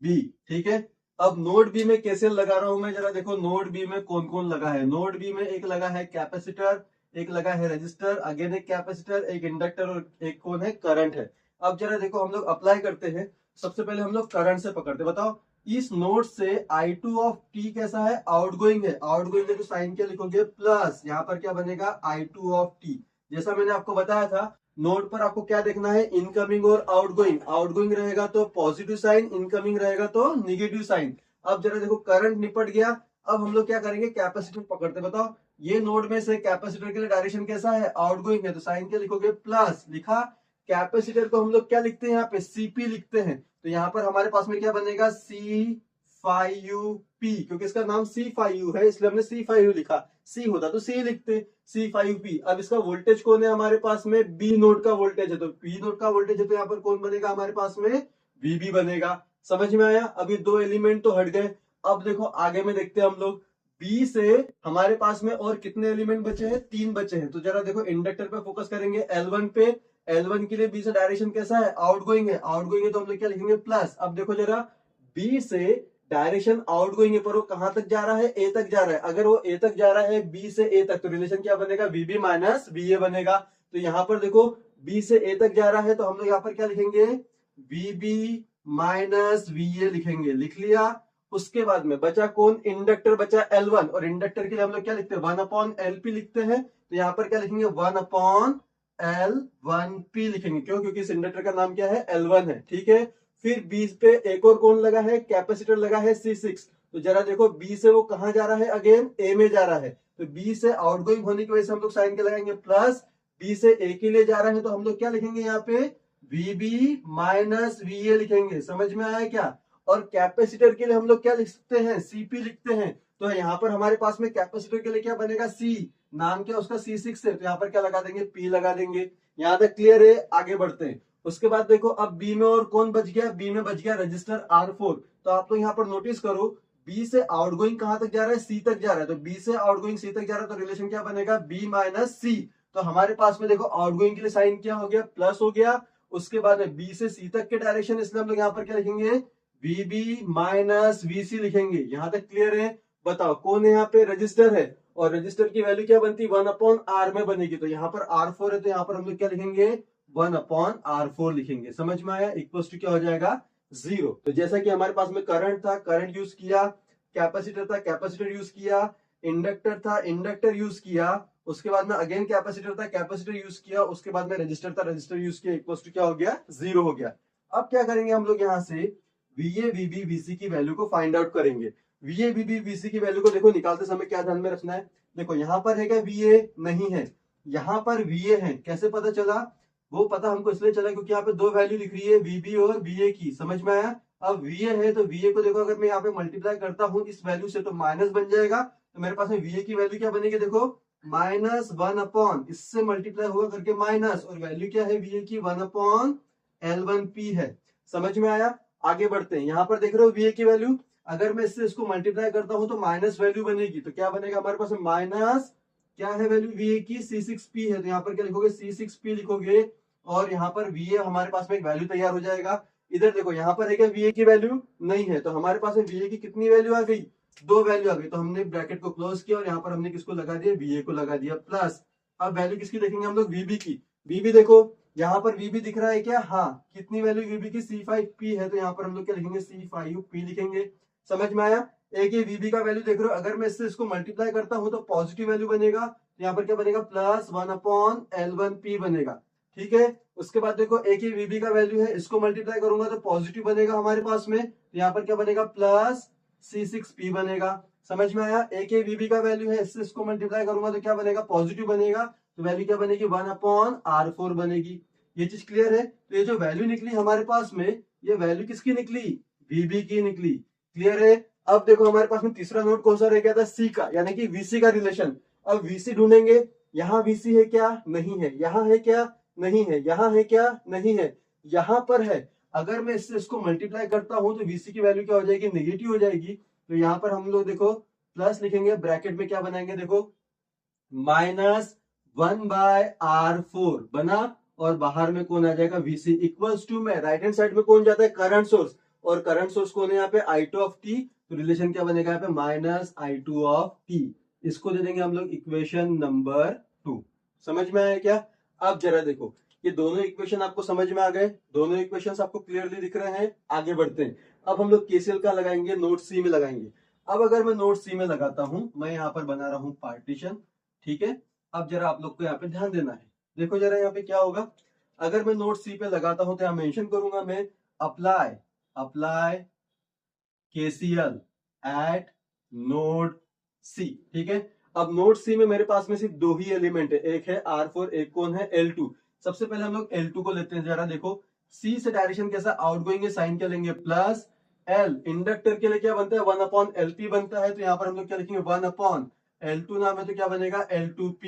B. ठीक है, अब नोड बी में KCL लगा रहा हूं मैं, जरा देखो नोड बी में कौन कौन लगा है। नोड बी में एक लगा है कैपेसिटर, एक लगा है रेजिस्टर, अगेन एक कैपेसिटर, एक इंडक्टर और एक कौन है करंट है। अब जरा देखो हम लोग अप्लाई करते हैं, सबसे पहले हम लोग करंट से पकड़ते, बताओ इस नोड से I2 ऑफ t कैसा है, आउटगोइंग है, आउटगोइंग है तो साइन क्या लिखोगे प्लस, यहाँ पर क्या बनेगा I2 ऑफ t। जैसा मैंने आपको बताया था नोड पर आपको क्या देखना है, इनकमिंग और आउटगोइंग, आउटगोइंग रहेगा तो पॉजिटिव साइन, इनकमिंग रहेगा तो निगेटिव साइन। अब जरा देखो करंट निपट गया, अब हम लोग क्या करेंगे कैपेसिटर पकड़ते, बताओ ये नोड में से कैपेसिटर के लिए डायरेक्शन कैसा है, आउटगोइंग है, तो साइन क्या लिखोगे प्लस, लिखा। कैपेसिटर को हम लोग क्या लिखते हैं यहाँ पे CP लिखते हैं, तो यहाँ पर हमारे पास में क्या बनेगा C5UP, क्योंकि इसका नाम C5U है इसलिए हमने C5U लिखा, C होता तो C लिखते C5P। अब इसका वोल्टेज कौन है हमारे पास में, B नोड का वोल्टेज है, तो B नोड का वोल्टेज है तो यहाँ पर कौन बनेगा हमारे पास में VB बनेगा। समझ में आया? अभी 2 एलिमेंट तो हट गए, अब देखो आगे में देखते हैं हम लोग B से हमारे पास में और कितने एलिमेंट बचे हैं, 3 बचे हैं। तो जरा देखो इंडक्टर पे फोकस करेंगे L1 पे, L1 के लिए B से डायरेक्शन कैसा है, आउटगोइंग है, आउटगोइंग है तो हम लोग क्या लिखेंगे प्लस। अब देखो जरा B से डायरेक्शन आउटगोइंग है पर वो कहां तक जा रहा है, A तक जा रहा है, अगर वो A तक जा रहा है B से A तक तो रिलेशन क्या बनेगा VB माइनस VA बनेगा। तो यहाँ पर देखो B से A तक जा रहा है तो हम लोग यहाँ पर क्या लिखेंगे VB माइनस VA लिखेंगे, लिख लिया। उसके बाद में बचा कौन, इंडक्टर बचा L1, और इंडक्टर के लिए हम लोग क्या लिखते हैं 1/LP लिखते हैं, तो यहाँ पर क्या लिखेंगे 1/L1P लिखेंगे, क्यों, क्योंकि इस इंडक्टर का नाम क्या है L1 है। ठीक है, फिर B पे एक और कौन लगा है, कैपेसिटर लगा है C6, तो जरा देखो B से वो कहां जा रहा है, अगेन A में जा रहा है, तो B से आउटगोइंग होने की वजह से हम लोग साइन के लगाएंगे प्लस, B से A के लिए जा रहा है तो हम लोग क्या लिखेंगे यहाँ पे VB माइनस VA लिखेंगे। समझ में आया क्या? और कैपेसिटर के लिए हम लोग क्या लिख सकते हैं, CP लिखते हैं, तो यहाँ पर हमारे पास में कैपेसिटर के लिए क्या बनेगा C, नाम क्या उसका C6 है, तो यहाँ पर क्या लगा देंगे P लगा देंगे। यहाँ तक क्लियर है? आगे बढ़ते हैं। उसके बाद देखो अब B में और कौन बच गया, B में बच गया रजिस्टर R4। तो आप लोग यहाँ पर नोटिस करो B से आउटगोइंग कहां तक जा रहा है, C तक जा रहा है, तो B से आउटगोइंग C तक जा रहा है तो रिलेशन क्या बनेगा B माइनस C। तो हमारे पास में देखो आउटगोइंग के लिए साइन क्या हो गया, प्लस हो गया। उसके बाद में B से C तक के डायरेक्शन, इसलिए हम लोग यहाँ पर क्या लिखेंगे VB माइनस VC लिखेंगे। यहाँ तक क्लियर है? बताओ कौन है यहाँ पे, रजिस्टर है, और रजिस्टर की वैल्यू क्या बनती है 1/R में बनेगी, तो यहाँ पर R4 है तो यहाँ पर हम लोग क्या लिखेंगे 1/R4 लिखेंगे। समझ में आया? इक्वल्स टू क्या हो जाएगा 0। तो जैसा कि हमारे पास में करंट था, करंट यूज किया, कैपेसिटर था, कैपेसिटर यूज किया, इंडक्टर था, इंडक्टर यूज किया, उसके बाद में अगेन कैपेसिटर था, कैपेसिटर यूज किया, उसके बाद में रजिस्टर था, रजिस्टर यूज किया, इक्वल्स टू क्या हो गया 0 हो गया। अब क्या करेंगे हम लोग यहाँ से VA VB VC की वैल्यू को फाइंड आउट करेंगे। VA VB VC की वैल्यू को देखो निकालते समय क्या ध्यान में रखना है, देखो यहाँ पर है क्या VA, नहीं है, यहाँ पर VA है, कैसे पता चला, वो पता हमको इसलिए चला क्योंकि यहाँ पे 2 वैल्यू लिख रही है VB और VA की। समझ में आया? अब VA है तो VA को देखो अगर मैं यहाँ पे मल्टीप्लाई करता हूँ इस वैल्यू से तो माइनस बन जाएगा, तो मेरे पास में VA की वैल्यू क्या बनेगी, देखो माइनस 1 इससे मल्टीप्लाई होगा करके माइनस, और वैल्यू क्या है VA की 1/L1P है। समझ में आया? आगे बढ़ते हैं, यहाँ पर देख रहे हो VA की वैल्यू, अगर मैं इससे इसको मल्टीप्लाई करता हूं तो माइनस वैल्यू बनेगी, तो क्या बनेगा हमारे पास माइनस, क्या है वैल्यू VA की C6P है, तो यहाँ पर क्या लिखोगे C6P लिखोगे, और यहाँ पर VA हमारे पास में एक वैल्यू तैयार हो जाएगा। इधर देखो यहाँ पर है क्या VA की वैल्यू, नहीं है, तो हमारे पास में VA की कितनी वैल्यू आ गई, 2 वैल्यू आ गई, तो हमने ब्रैकेट को क्लोज किया और यहाँ पर हमने किसको लगा दिया, VA को लगा दिया प्लस। अब वैल्यू किसकी देखेंगे हम लोग, VB की। VB देखो यहाँ पर वीबी दिख रहा है क्या? हाँ, कितनी वैल्यू वीबी की? C5P है, तो यहाँ पर हम लोग क्या लिखेंगे? C5P लिखेंगे। समझ में आया? एक ये वीबी का वैल्यू देख रहे हो, अगर मैं इससे इसको मल्टीप्लाई करता हूं तो पॉजिटिव वैल्यू बनेगा, तो यहाँ पर क्या बनेगा? प्लस 1/L1P बनेगा। ठीक है, उसके बाद देखो एक ये वीबी का वैल्यू है, इसको मल्टीप्लाई करूंगा तो पॉजिटिव बनेगा हमारे पास में, तो यहाँ पर क्या बनेगा? प्लस C6P बनेगा। समझ में आया? एक ये वीबी का वैल्यू है, इससे इसको मल्टीप्लाई करूंगा तो क्या बनेगा? पॉजिटिव बनेगा, तो वैल्यू क्या बनेगी? 1/R4 बनेगी। ये चीज क्लियर है? तो ये जो वैल्यू निकली हमारे पास में, ये वैल्यू किसकी निकली? वीबी की निकली। क्लियर है? अब देखो हमारे पास में तीसरा नोड कौन सा रह गया था? सी का, यानी कि वीसी का रिलेशन। अब वीसी ढूंढेंगे। यहाँ वीसी है क्या? नहीं है। यहाँ है क्या? नहीं है। यहाँ है क्या? नहीं है। यहाँ पर है। अगर मैं इससे इसको मल्टीप्लाई करता हूं तो वीसी की वैल्यू क्या हो जाएगी? नेगेटिव हो जाएगी। तो यहाँ पर हम लोग देखो प्लस लिखेंगे, ब्रैकेट में क्या बनाएंगे? देखो -1/R4 बना, और बाहर में कौन आ जाएगा? Vc इक्वल्स टू में राइट हैंड साइड में कौन जाता है? करंट सोर्स, और करंट सोर्स कौन है यहाँ पे? I2 ऑफ t, तो रिलेशन क्या बनेगा यहाँ पे? -I2 of t। इसको दे देंगे हम लोग इक्वेशन नंबर 2। समझ में आया क्या? अब जरा देखो, ये दोनों इक्वेशन आपको समझ में आ गए? दोनों इक्वेशन आपको क्लियरली दिख रहे हैं? आगे बढ़ते हैं। अब हम लोग केसीएल का लगाएंगे, नोड सी में लगाएंगे। अब अगर मैं नोड सी में लगाता हूं, मैं यहाँ पर बना रहा हूं पार्टीशन। ठीक है, अब जरा आप लोग को यहाँ पे ध्यान देना है। देखो जरा यहाँ पे क्या होगा, अगर मैं नोड सी पे लगाता हूं तो यहाँ मेंशन करूंगा मैं, apply apply KCL at node C. ठीक है, अब नोड सी में मेरे पास में सिर्फ दो ही एलिमेंट है, एक है R4, एक कौन है? L2। सबसे पहले हम लोग L2 को लेते हैं। जरा देखो, सी से डायरेक्शन कैसा? आउटगोइंग है, साइन क्या लेंगे? Plus L। इंडक्टर के लिए क्या बनता है? 1/LP बनता है, तो यहाँ पर हम लोग क्या लिखेंगे? 1/L2 नाम है तो क्या बनेगा? L2P।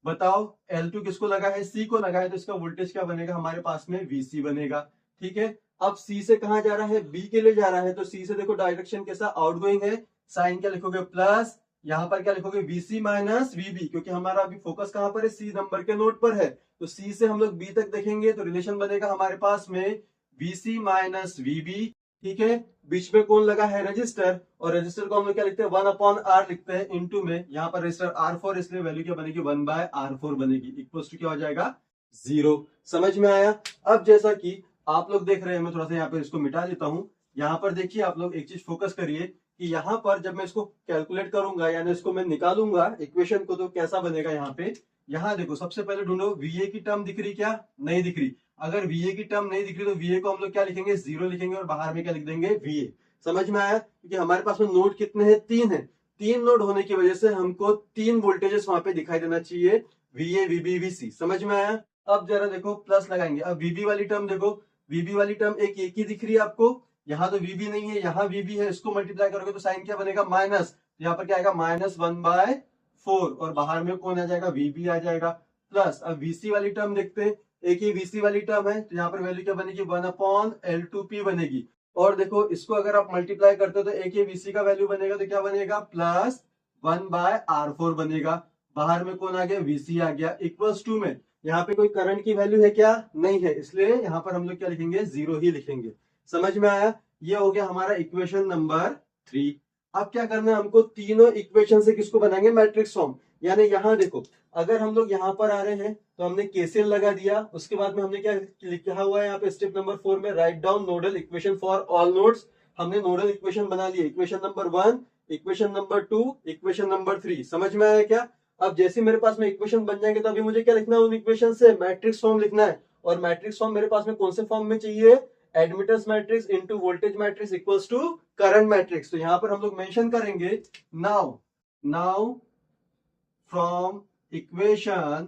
बताओ L2 किसको लगा है? सी को लगा है, तो इसका वोल्टेज क्या बनेगा हमारे पास में? VC बनेगा। ठीक है, अब सी से कहां जा रहा है? बी के लिए जा रहा है, तो सी से देखो डायरेक्शन कैसा? आउटगोइंग है, साइन क्या लिखोगे? प्लस, यहां पर क्या लिखोगे? VC माइनस VB, क्योंकि हमारा अभी फोकस कहां पर है? सी नंबर के नोड पर है, तो सी से हम लोग बी तक देखेंगे, तो रिलेशन बनेगा हमारे पास में VC माइनस VB। ठीक है, बीच में कौन लगा है? रजिस्टर, और रजिस्टर को हम लोग क्या लिखते हैं? 1/R लिखते हैं, इनटू में यहाँ पर रजिस्टर R4, इसलिए वैल्यू क्या बनेगी? 1/R4 बनेगी, इक्वल्स टू क्या हो जाएगा? 0। समझ में आया? अब जैसा कि आप लोग देख रहे हैं, मैं थोड़ा सा यहाँ पर इसको मिटा देता हूं। यहाँ पर देखिए आप लोग, एक चीज फोकस करिए कि यहाँ पर जब मैं इसको कैलकुलेट करूंगा, यानी इसको मैं निकालूंगा इक्वेशन को, तो कैसा बनेगा? यहाँ पे, यहाँ देखो, सबसे पहले ढूंढो VA की टर्म दिख रही क्या? नहीं दिख रही। अगर VA की टर्म नहीं दिख रही तो VA को हम लोग क्या लिखेंगे? 0 लिखेंगे, और बाहर में क्या लिख देंगे? VA। समझ में आया? क्योंकि हमारे पास में नोड कितने हैं? 3 है। 3 नोड होने की वजह से हमको 3 वोल्टेजेस वहां पे दिखाई देना चाहिए, VA VB VC। समझ में आया? अब जरा देखो प्लस लगाएंगे। अब VB वाली टर्म देखो, VB वाली टर्म एक ही दिख रही है आपको। यहाँ तो VB नहीं है, यहाँ VB है, इसको मल्टीप्लाई करोगे तो साइन क्या बनेगा? माइनस, यहाँ पर क्या आएगा? -1/4, और बाहर में कौन आ जाएगा? VB आ जाएगा। प्लस, अब VC वाली टर्म देखते हैं, एक ही VC वाली टर्म है, तो यहाँ पर वैल्यू क्या बनेगी? 1/L2P बनेगी। और देखो इसको अगर आप मल्टीप्लाई करते हो तो एक ही VC का वैल्यू बनेगा, तो क्या बनेगा? प्लस 1/R4 बनेगा। बाहर में कौन आ गया? VC आ गया, इक्वल्स टू में यहाँ पे कोई करंट की वैल्यू है क्या? नहीं है, इसलिए यहाँ पर हम लोग क्या लिखेंगे? 0 ही लिखेंगे। समझ में आया? ये हो गया हमारा इक्वेशन नंबर 3। अब क्या करना है हमको? तीनों इक्वेशन से किसको बनाएंगे? Matrix form. यानी यहाँ देखो, अगर हम लोग यहाँ पर आ रहे हैं तो हमने केसीएल लगा दिया, उसके बाद में हमने क्या लिखा हुआ है यहाँ पे स्टेप नंबर 4 में? Write down nodal equation for all nodes. हमने नोडल इक्वेशन बना लिया, equation number 1, equation number 2, equation number 3। समझ में आया क्या? अब जैसे मेरे पास में इक्वेशन बन जाएंगे तो अभी मुझे क्या लिखना है? उन इक्वेशन से मैट्रिक्स फॉर्म लिखना है। और मैट्रिक्स फॉर्म मेरे पास में कौन से फॉर्म में चाहिए? Admittance matrix into voltage matrix equals to current matrix. तो यहां पर हम लोग मेंशन करेंगे, now from equation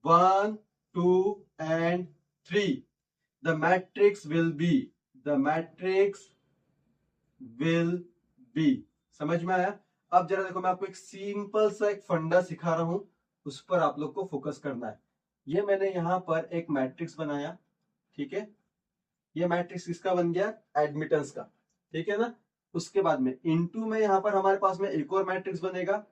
1, 2 and 3 the matrix will be. समझ में आया? अब जरा देखो, मैं आपको एक सिंपल सा एक फंडा सिखा रहा हूं, उस पर आप लोग को फोकस करना है। ये मैंने यहां पर एक मैट्रिक्स बनाया। ठीक है, ये मैट्रिक्स किसका बन गया? एडमिटेंस का। ठीक है ना? उसके बाद में इनटू में यहाँ पर हमारे पास में एक और मैट्रिक्स बनेगा।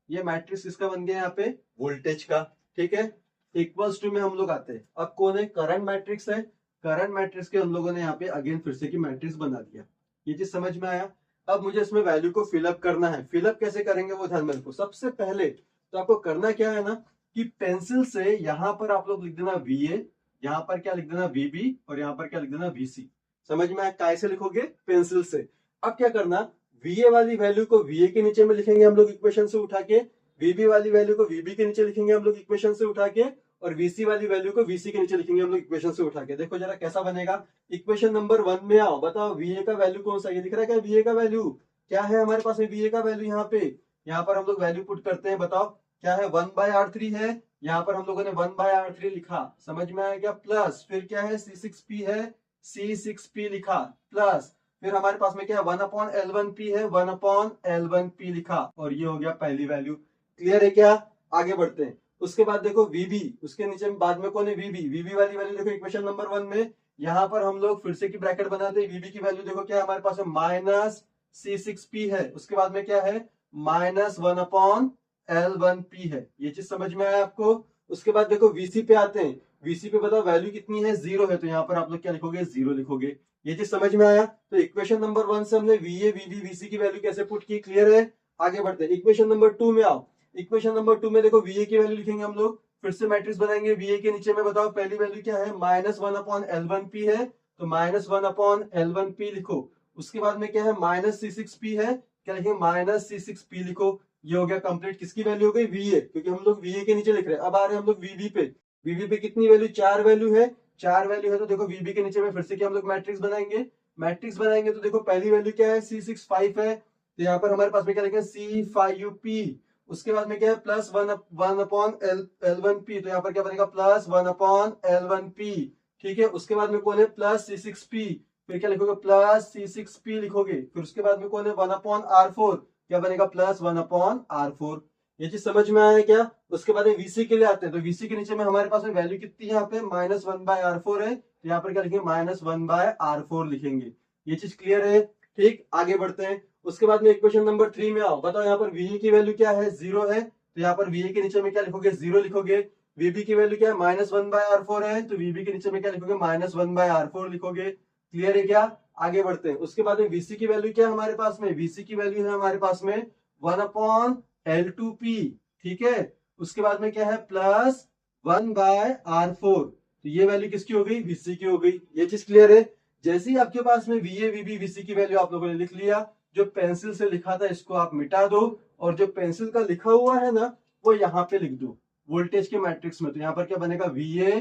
ये मैट्रिक्स किसका बन गया? यहाँ पे वोल्टेज का। ठीक है, इक्वल्स टू में हम लोग आते हैं, अब कौन है? करंट मैट्रिक्स है। करंट मैट्रिक्स के हम लोगों ने यहाँ पे अगेन फिर से की मैट्रिक्स बना दिया। ये चीज समझ में आया? अब मुझे इसमें वैल्यू को फिलअप करना है। फिलअप कैसे करेंगे वो ध्यान में रखो। सबसे पहले तो आपको करना क्या है ना, कि पेंसिल से यहाँ पर आप लोग लिख देना VA, यहाँ पर क्या लिख देना वीबी और यहाँ पर क्या लिख देना वीसी। समझ में आया? कैसे लिखोगे? पेंसिल से। अब क्या करना, वीए वाली वैल्यू को वीए के नीचे में लिखेंगे हम लोग इक्वेशन से उठा के, वीबी वाली वैल्यू को वीबी के नीचे लिखेंगे हम लोग इक्वेशन से उठा के, और वीसी वाली वैल्यू को वीसी के नीचे लिखेंगे हम लोग इक्वेशन से उठा के। देखो जरा कैसा बनेगा। इक्वेशन नंबर 1 में आओ, बताओ वीए का वैल्यू कौन सा, ये दिख रहा है क्या? वीए का वैल्यू क्या है हमारे पास में? वीए का वैल्यू यहाँ पे, यहाँ पर हम लोग वैल्यू पुट करते हैं। बताओ क्या है? 1/R3 है। यहाँ पर हम लोगों ने 1/R3 लिखा, समझ में आया क्या? प्लस फिर क्या है? C6P है, C6P लिखा, प्लस फिर हमारे पास में क्या है? 1/L1P है, 1/L1P लिखा, और ये हो गया पहली वैल्यू। क्लियर है क्या? आगे बढ़ते हैं। उसके बाद देखो वीबी, उसके नीचे बाद में कौन है? वीबी। वीबी वाली वैल्यू देखो इक्वेशन नंबर 1 में, यहाँ पर हम लोग फिर से की ब्रैकेट बनाते हैं। वीबी की वैल्यू देखो क्या है हमारे पास में? माइनस C6P है। उसके बाद में क्या है? माइनस 1/L1P है। ये चीज समझ में आया आपको? उसके बाद देखो वीसी पे आते हैं। वीसी पे बताओ वैल्यू कितनी है? 0 है, तो यहाँ पर आप लोग क्या लिखोगे? 0 लिखोगे। ये चीज समझ में आया? तो इक्वेशन नंबर 1 से हमने वीए वीबी वीसी की वैल्यू कैसे पुट की? क्लियर है? आगे बढ़ते हैं। इक्वेशन नंबर 2 में आओ। इक्वेशन नंबर 2 में देखो वीए की वैल्यू लिखेंगे हम लोग, फिर से मैट्रिक्स बनाएंगे। वीए के नीचे में बताओ पहली वैल्यू क्या है? माइनस 1/L1P है, तो माइनस 1/L1P लिखो। उसके बाद में क्या है? माइनस C6P है, क्या लिखेंगे? माइनस C6P लिखो। ये हो गया कंप्लीट। किसकी वैल्यू हो गई? वीए, क्योंकि हम लोग वीए के नीचे लिख रहे हैं। अब आ रहे हैं हम लोग वीबी पे। वीबी पे कितनी वैल्यू? 4 वैल्यू है। 4 वैल्यू है, तो देखो वीबी के नीचे में फिर से क्या हम लोग मैट्रिक्स बनाएंगे। मैट्रिक्स बनाएंगे तो देखो पहली वैल्यू क्या है? C65 है, तो यहाँ पर हमारे पास में क्या लिखेंगे? C5P। उसके बाद में क्या है? प्लस 1/L1P, तो यहाँ पर क्या बनेगा? Plus 1/L1P। ठीक है। उसके बाद में कौन है? Plus C6P। फिर क्या लिखोगे? प्लस C6P लिखोगे। फिर उसके बाद में कौन है? 1/R4, क्या बनेगा? Plus 1/R4। ये चीज समझ में आया क्या? उसके बाद में वीसी के लिए आते हैं, तो वीसी के नीचे में हमारे पास में वैल्यू कितनी है? यहाँ पे माइनस 1/R4 है, तो यहाँ पर क्या लिखेंगे? माइनस 1/R4 लिखेंगे। ये चीज क्लियर है? ठीक, आगे बढ़ते हैं। उसके बाद में इक्वेशन नंबर 3 में आओ। बताओ यहाँ पर वीए की वैल्यू क्या है? 0 है, तो यहाँ पर वीए के नीचे में क्या लिखोगे? 0 लिखोगे। वीबी की वैल्यू क्या है? माइनस 1/R4 है, तो वीबी के नीचे में क्या लिखोगे? माइनस 1/R4 लिखोगे। क्लियर है क्या? आगे बढ़ते हैं। उसके बाद में वीसी की वैल्यू क्या है हमारे पास में? वीसी की वैल्यू है हमारे पास में 1/L2P। ठीक है। उसके बाद में क्या है? Plus 1/R4। तो ये वैल्यू किसकी हो गई? वीसी की हो गई। ये चीज क्लियर है? जैसे ही आपके पास में वीए वीबी वीसी की वैल्यू आप लोगों ने लिख लिया, जो पेंसिल से लिखा था इसको आप मिटा दो, और जो पेंसिल का लिखा हुआ है ना वो यहाँ पे लिख दो वोल्टेज के मैट्रिक्स में। तो यहाँ पर क्या बनेगा? वीए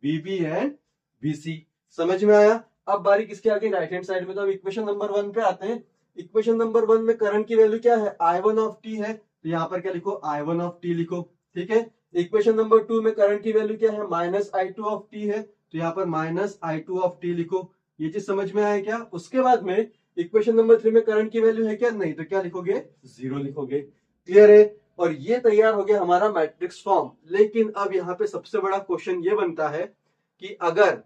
वीबी एंड वीसी। समझ में आया? अब बारी किसके आगे? राइट हैंड साइड में। तो अब इक्वेशन नंबर 1 पे आते हैं। इक्वेशन नंबर 1 में करंट की वैल्यू क्या है? I1 है, तो यहाँ पर क्या लिखो? I1 लिखो। ठीक है। इक्वेशन नंबर 2 में करंट की वैल्यू क्या है? माइनस I2 है, तो यहाँ पर माइनस I2 लिखो। ये चीज समझ में आया क्या? उसके बाद में इक्वेशन नंबर 3 में करंट की वैल्यू है क्या? नहीं, तो क्या लिखोगे? 0 लिखोगे। क्लियर है? और ये तैयार हो गया हमारा मैट्रिक्स फॉर्म। लेकिन अब यहाँ पे सबसे बड़ा क्वेश्चन ये बनता है कि अगर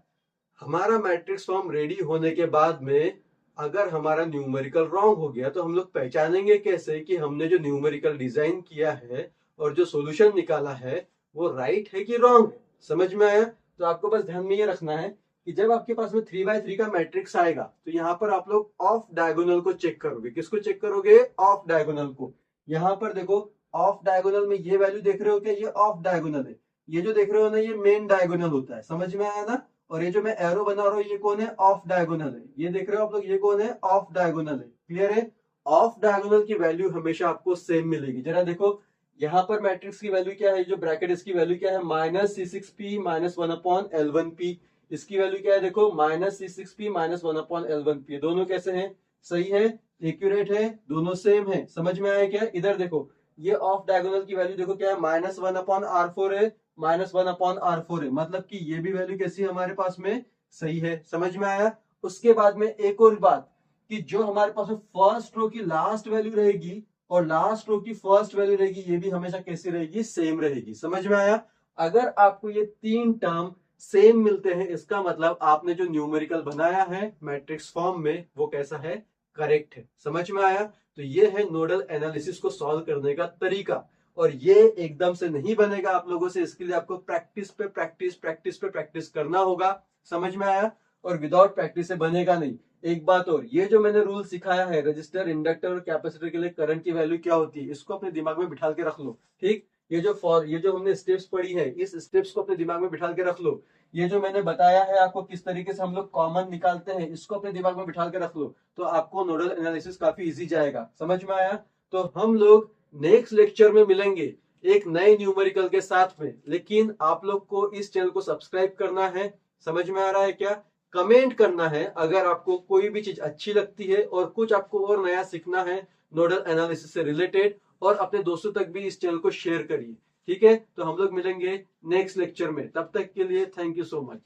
हमारा मैट्रिक्स फॉर्म रेडी होने के बाद में अगर हमारा न्यूमेरिकल रॉन्ग हो गया, तो हम लोग पहचानेंगे कैसे कि हमने जो न्यूमेरिकल डिजाइन किया है और जो सॉल्यूशन निकाला है वो राइट है कि रॉन्ग है? समझ में आया? तो आपको बस ध्यान में ये रखना है कि जब आपके पास में 3x3 का मैट्रिक्स आएगा, तो यहाँ पर आप लोग ऑफ डायगोनल को चेक करोगे। किसको चेक करोगे? ऑफ डायगोनल को। यहाँ पर देखो ऑफ डायगोनल में ये वैल्यू देख रहे हो क्या? ये ऑफ डायगोनल है। ये जो देख रहे हो ना, ये मेन डायगोनल होता है। समझ में आया ना? और ये जो मैं एरो बना रहा हूँ ये कौन है? ऑफ डायगोनल है। ये देख रहे हो आप लोग, ये कौन है? ऑफ डायगोनल है। क्लियर है? ऑफ डायगोनल की वैल्यू हमेशा आपको सेम मिलेगी। जरा देखो यहाँ पर मैट्रिक्स की वैल्यू क्या है? जो ब्रैकेट इसकी वैल्यू क्या है? Minus C6P minus 1/L1P। इसकी वैल्यू क्या है? देखो माइनस C6P माइनस 1/L1P। दोनों कैसे हैं? सही है, एक्यूरेट है, दोनों सेम है। समझ में आया क्या? इधर देखो ये ऑफ डायगोनल की वैल्यू देखो क्या है? माइनस 1/R4 है, माइनस 1/R4 है, मतलब कि ये भी वैल्यू कैसी है हमारे पास में? सही है। समझ में आया? उसके बाद में एक और बात कि जो हमारे पास में फर्स्ट रो की लास्ट वैल्यू रहेगी और लास्ट रो की फर्स्ट वैल्यू रहेगी, ये भी हमेशा कैसी रहेगी? सेम रहेगी। समझ में आया? अगर आपको ये तीन टर्म सेम मिलते हैं, इसका मतलब आपने जो न्यूमेरिकल बनाया है मैट्रिक्स फॉर्म में वो कैसा है? करेक्ट है। समझ में आया? तो ये है नोडल एनालिसिस को सॉल्व करने का तरीका। और ये एकदम से नहीं बनेगा आप लोगों से, इसके लिए आपको प्रैक्टिस पे प्रैक्टिस प्रैक्टिस पे प्रैक्टिस करना होगा। समझ में आया? और विदाउट प्रैक्टिस से बनेगा नहीं। एक बात और, ये जो मैंने रूल सिखाया है रजिस्टर, इंडक्टर और कैपेसिटर के लिए करंट की वैल्यू क्या होती है, इसको अपने दिमाग में बिठा के रख लो। ठीक, ये जो हमने स्टेप्स पढ़ी है, इस स्टेप्स को अपने दिमाग में बिठा के रख लो। ये जो मैंने बताया है आपको किस तरीके से हम लोग कॉमन निकालते हैं, इसको अपने दिमाग में बिठा के रख लो, तो आपको नोडल एनालिसिस काफी इजी जाएगा। समझ में आया? तो हम लोग नेक्स्ट लेक्चर में मिलेंगे एक नए न्यूमेरिकल के साथ में, लेकिन आप लोग को इस चैनल को सब्सक्राइब करना है। समझ में आ रहा है क्या? कमेंट करना है अगर आपको कोई भी चीज अच्छी लगती है और कुछ आपको और नया सीखना है नोडल एनालिसिस से रिलेटेड, और अपने दोस्तों तक भी इस चैनल को शेयर करिए। ठीक है, तो हम लोग मिलेंगे नेक्स्ट लेक्चर में। तब तक के लिए थैंक यू सो मच।